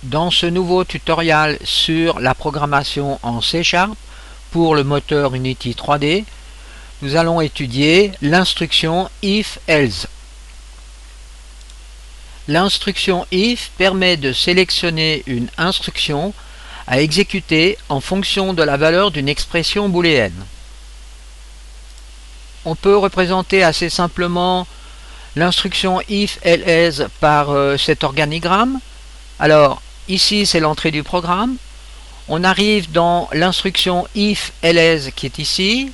Dans ce nouveau tutoriel sur la programmation en C# pour le moteur Unity 3D, nous allons étudier l'instruction if-else. L'instruction if permet de sélectionner une instruction à exécuter en fonction de la valeur d'une expression booléenne. On peut représenter assez simplement l'instruction if-else par cet organigramme. Alors, ici c'est l'entrée du programme. On arrive dans l'instruction if-else qui est ici.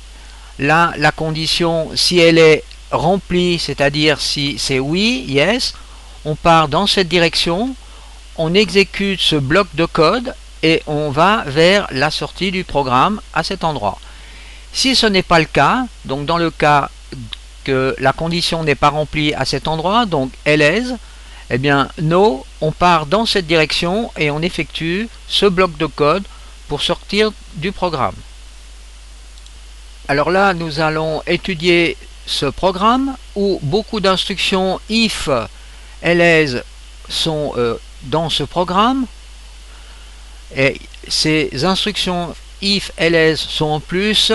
Là, la condition, si elle est remplie, c'est-à-dire si c'est oui, yes, on part dans cette direction, on exécute ce bloc de code et on va vers la sortie du programme à cet endroit. Si ce n'est pas le cas, donc dans le cas que la condition n'est pas remplie à cet endroit, donc else, eh bien no, on part dans cette direction et on effectue ce bloc de code pour sortir du programme. Alors là, nous allons étudier ce programme où beaucoup d'instructions if, else sont dans ce programme. Et ces instructions if, else sont en plus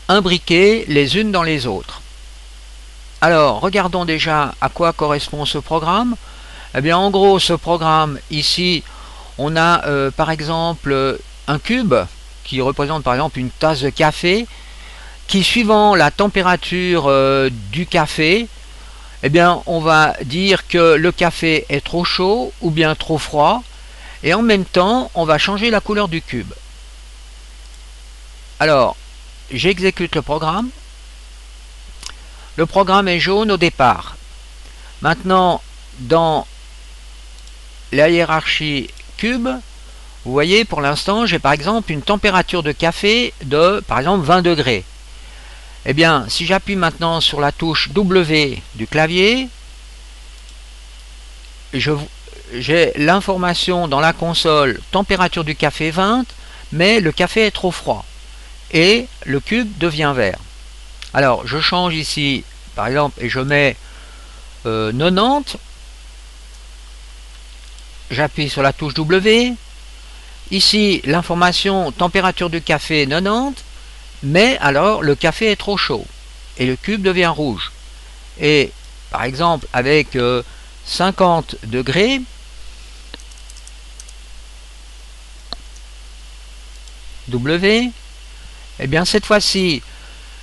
imbriquées les unes dans les autres. Alors, regardons déjà à quoi correspond ce programme. Eh bien, en gros, ce programme, ici, on a par exemple un cube qui représente par exemple une tasse de café qui, suivant la température du café, eh bien, on va dire que le café est trop chaud ou bien trop froid, et en même temps, on va changer la couleur du cube. Alors, j'exécute le programme. Le programme est jaune au départ. Maintenant, dans la hiérarchie cube, vous voyez, pour l'instant, j'ai par exemple une température de café de, par exemple, 20 degrés. Eh bien, si j'appuie maintenant sur la touche W du clavier, j'ai l'information dans la console température du café 20, mais le café est trop froid et le cube devient vert. Alors, je change ici, par exemple, et je mets 90. J'appuie sur la touche W. Ici, l'information température du café 90. Mais alors, le café est trop chaud et le cube devient rouge. Et par exemple, avec 50 degrés, W, eh bien cette fois-ci,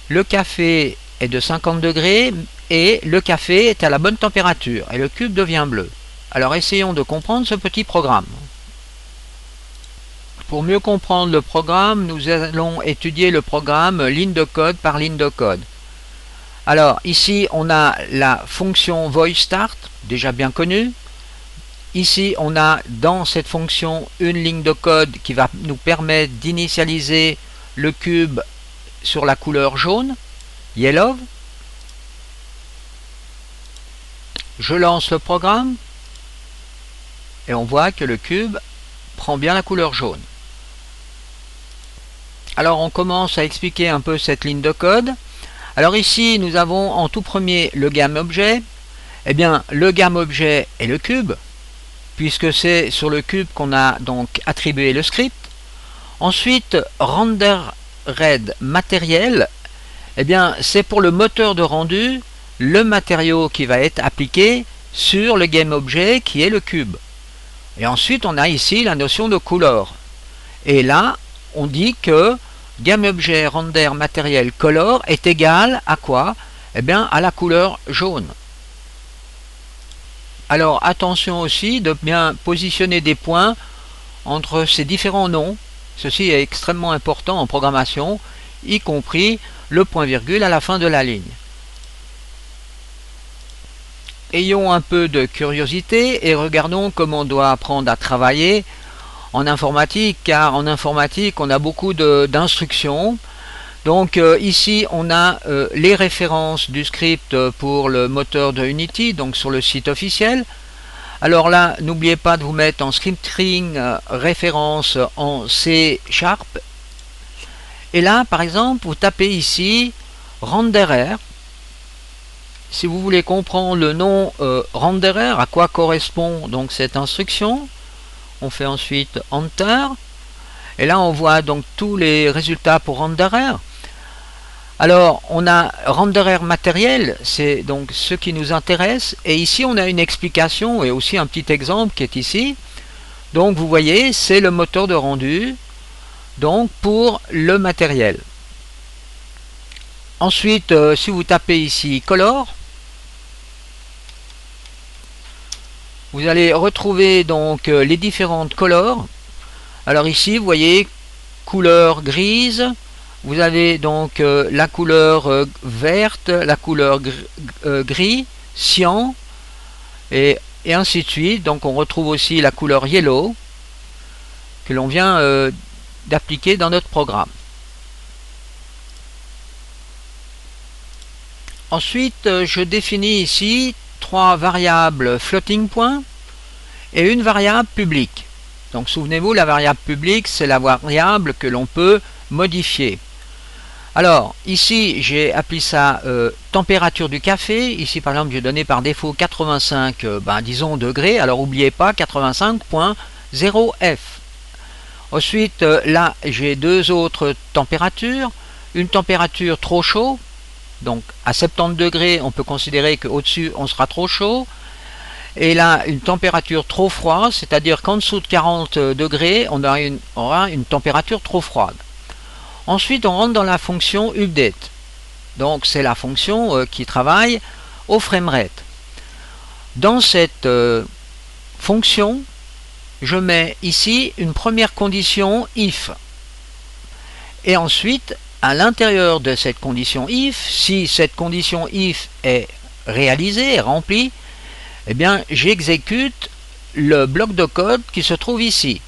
le café est de 50 degrés et le café est à la bonne température et le cube devient bleu. Alors essayons de comprendre ce petit programme. Pour mieux comprendre le programme, nous allons étudier le programme ligne de code par ligne de code. Alors ici on a la fonction voiceStart, déjà bien connue. Ici on a dans cette fonction une ligne de code qui va nous permettre d'initialiser le cube sur la couleur jaune, yellow. Je lance le programme et on voit que le cube prend bien la couleur jaune. Alors on commence à expliquer un peu cette ligne de code. Alors ici nous avons en tout premier le GameObjet. Eh bien le GameObjet est le cube, puisque c'est sur le cube qu'on a donc attribué le script. Ensuite RenderEdMaterial, eh bien c'est pour le moteur de rendu, le matériau qui va être appliqué sur le GameObjet qui est le cube. Et ensuite on a ici la notion de color. Et là on dit que GameObjet RenderMaterial Color est égal à quoi? Eh bien à la couleur jaune. Alors attention aussi de bien positionner des points entre ces différents noms. Ceci est extrêmement important en programmation, y compris le point-virgule à la fin de la ligne. Ayons un peu de curiosité et regardons comment on doit apprendre à travailler en informatique, car en informatique on a beaucoup d'instructions. Donc ici on a les références du script pour le moteur de Unity, donc sur le site officiel. Alors là, n'oubliez pas de vous mettre en scripting référence en C#. Et là, par exemple, vous tapez ici renderer. Si vous voulez comprendre le nom renderer, à quoi correspond donc cette instruction, On fait ensuite Enter. Et là, on voit donc tous les résultats pour renderer. Alors, on a renderer matériel, c'est donc ce qui nous intéresse. Et ici, on a une explication et aussi un petit exemple qui est ici. Donc, vous voyez, c'est le moteur de rendu donc pour le matériel. Ensuite, si vous tapez ici Color, vous allez retrouver donc les différentes couleurs. Alors ici, vous voyez, couleur grise, vous avez donc la couleur verte, la couleur gris, cyan, et ainsi de suite. Donc on retrouve aussi la couleur yellow que l'on vient d'appliquer dans notre programme. Ensuite, je définis ici 3 variables floating point et une variable publique. Donc souvenez-vous, la variable publique, c'est la variable que l'on peut modifier. Alors, ici, j'ai appelé ça température du café. Ici, par exemple, j'ai donné par défaut 85, disons, degrés. Alors, n'oubliez pas 85.0 F. Ensuite, là, j'ai deux autres températures. Une température trop chaud. Donc, à 70 degrés, on peut considérer qu'au-dessus, on sera trop chaud. Et là, une température trop froide, c'est-à-dire qu'en dessous de 40 degrés, on aura une température trop froide. Ensuite, on rentre dans la fonction update. Donc, c'est la fonction qui travaille au framerate. Dans cette fonction, je mets ici une première condition if. Et ensuite, à l'intérieur de cette condition if, si cette condition if est réalisée, est remplie, eh bien, j'exécute le bloc de code qui se trouve ici.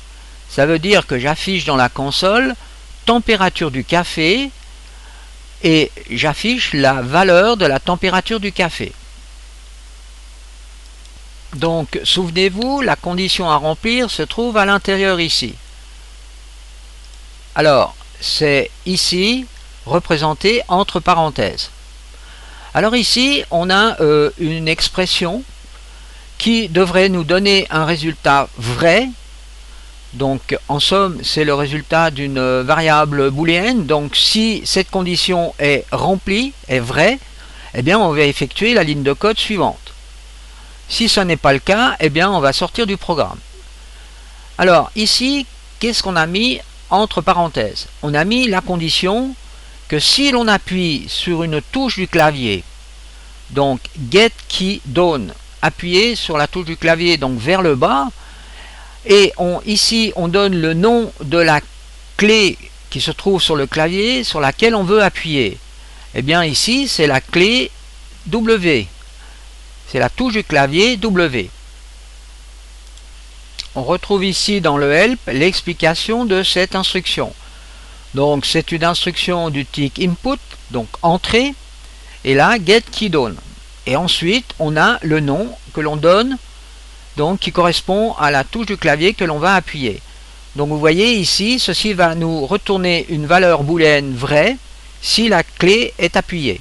Ça veut dire que j'affiche dans la console température du café et j'affiche la valeur de la température du café. Donc, souvenez-vous, la condition à remplir se trouve à l'intérieur ici. Alors, c'est ici représenté entre parenthèses. Alors ici, on a une expression qui devrait nous donner un résultat vrai. Donc en somme, c'est le résultat d'une variable booléenne. Donc si cette condition est remplie, est vraie, eh bien on va effectuer la ligne de code suivante. Si ce n'est pas le cas, eh bien on va sortir du programme. Alors ici, qu'est-ce qu'on a mis entre parenthèses? On a mis la condition que si l'on appuie sur une touche du clavier, donc get key down, appuyez sur la touche du clavier donc vers le bas, et ici on donne le nom de la clé qui se trouve sur le clavier sur laquelle on veut appuyer. Et bien ici c'est la clé W, c'est la touche du clavier W. On retrouve ici dans le help l'explication de cette instruction. Donc c'est une instruction du type input, donc entrée, et là get key down. Et ensuite on a le nom que l'on donne, donc qui correspond à la touche du clavier que l'on va appuyer. Donc vous voyez ici, ceci va nous retourner une valeur booléenne vraie si la clé est appuyée.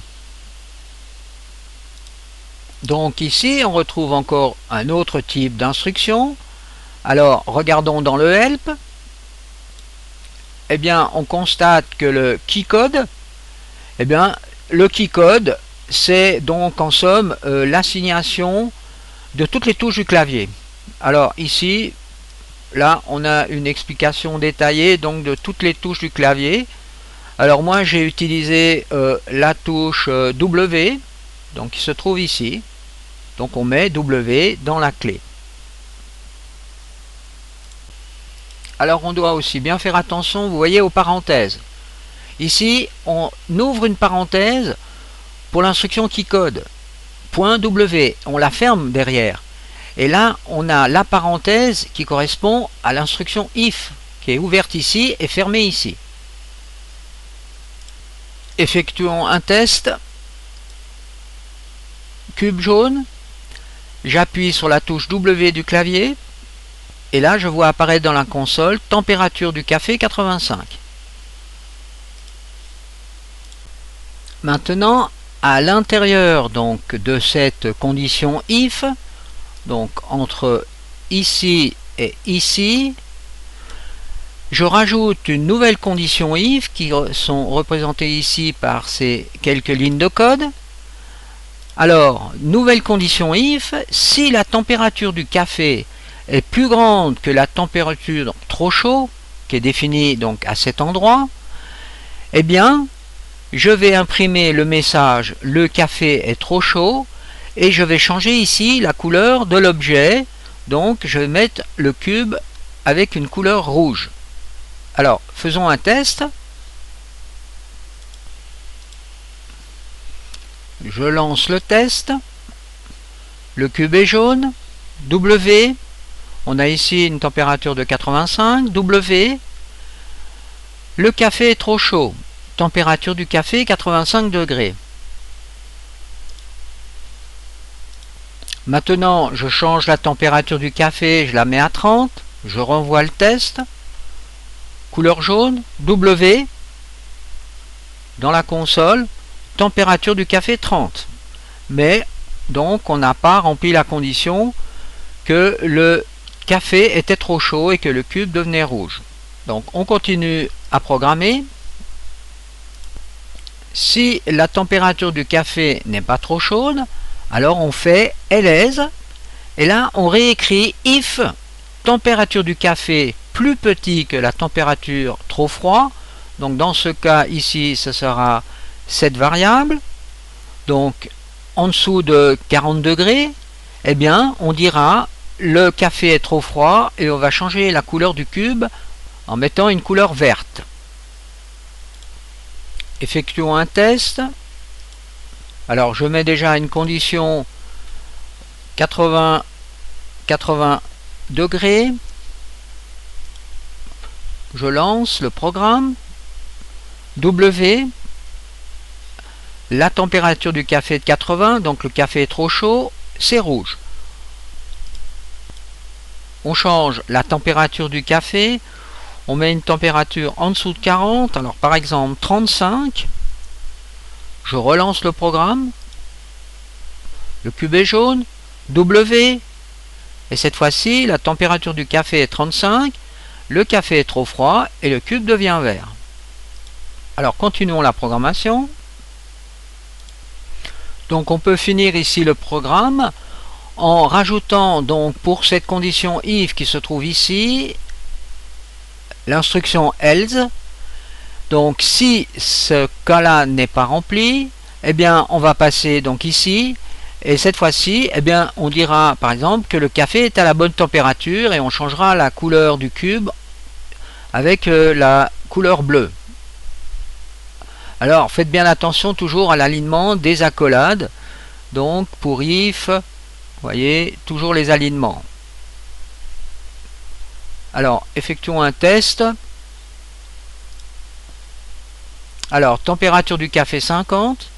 Donc ici on retrouve encore un autre type d'instruction. Alors regardons dans le help. Eh bien on constate que le keycode, eh bien le keycode c'est donc en somme l'assignation de toutes les touches du clavier. Alors ici, là on a une explication détaillée donc de toutes les touches du clavier. Alors moi j'ai utilisé la touche W, donc qui se trouve ici. Donc on met W dans la clé. Alors on doit aussi bien faire attention, vous voyez, aux parenthèses. Ici on ouvre une parenthèse pour l'instruction keycode. .w, on la ferme derrière. Et là, on a la parenthèse qui correspond à l'instruction if, qui est ouverte ici et fermée ici. Effectuons un test. Cube jaune. J'appuie sur la touche W du clavier. Et là, je vois apparaître dans la console température du café 85. Maintenant, à l'intérieur donc de cette condition if, donc entre ici Et ici, je rajoute une nouvelle condition if qui sont représentées ici par ces quelques lignes de code. Alors, nouvelle condition if, si la température du café est plus grande que la température trop chaud, qui est définie donc à cet endroit, eh bien, je vais imprimer le message le café est trop chaud et je vais changer ici la couleur de l'objet. Donc, je vais mettre le cube avec une couleur rouge. Alors, faisons un test. Je lance le test. Le cube est jaune. W. On a ici une température de 85. W. Le café est trop chaud. Température du café 85 degrés. Maintenant, je change la température du café, je la mets à 30. Je renvoie le test. Couleur jaune. W. Dans la console, température du café 30. Mais donc on n'a pas rempli la condition que le café était trop chaud et que le cube devenait rouge. Donc on continue à programmer. Si la température du café n'est pas trop chaude, alors on fait ls et là on réécrit if température du café plus petit que la température trop froid. Donc dans ce cas ici ce sera cette variable. Donc en dessous de 40 degrés, eh bien on dira le café est trop froid et on va changer la couleur du cube en mettant une couleur verte. Effectuons un test. Alors je mets déjà une condition 80 degrés. Je lance le programme. W. La température du café est de 80, donc le café est trop chaud, c'est rouge. On change la température du café. On met une température en dessous de 40, alors par exemple 35. Je relance le programme. Le cube est jaune. W. Et cette fois-ci, la température du café est 35. Le café est trop froid et le cube devient vert. Alors continuons la programmation. Donc on peut finir ici le programme en rajoutant donc pour cette condition if qui se trouve ici l'instruction else. Donc si ce cas-là n'est pas rempli, eh bien on va passer donc ici et cette fois-ci eh bien on dira par exemple que le café est à la bonne température et on changera la couleur du cube avec la couleur bleue. Alors faites bien attention toujours à l'alignement des accolades. Donc pour if, vous voyez toujours les alignements. Alors effectuons un test. Alors température du café 50.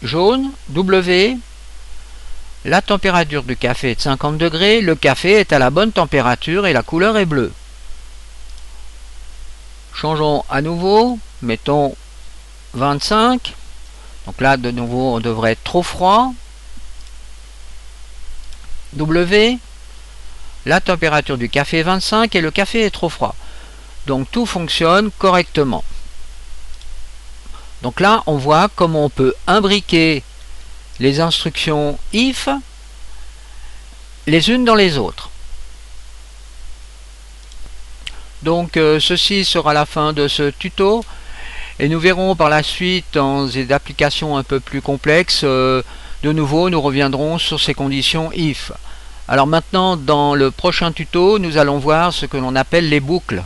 Jaune. W. La température du café est de 50 degrés. Le café est à la bonne température et la couleur est bleue. Changeons à nouveau, mettons 25. Donc là, de nouveau, on devrait être trop froid. W. La température du café est 25 et le café est trop froid. Donc tout fonctionne correctement. Donc là, on voit comment on peut imbriquer les instructions if les unes dans les autres. Donc ceci sera la fin de ce tuto et nous verrons par la suite dans des applications un peu plus complexes. De nouveau nous reviendrons sur ces conditions if. Alors maintenant dans le prochain tuto nous allons voir ce que l'on appelle les boucles.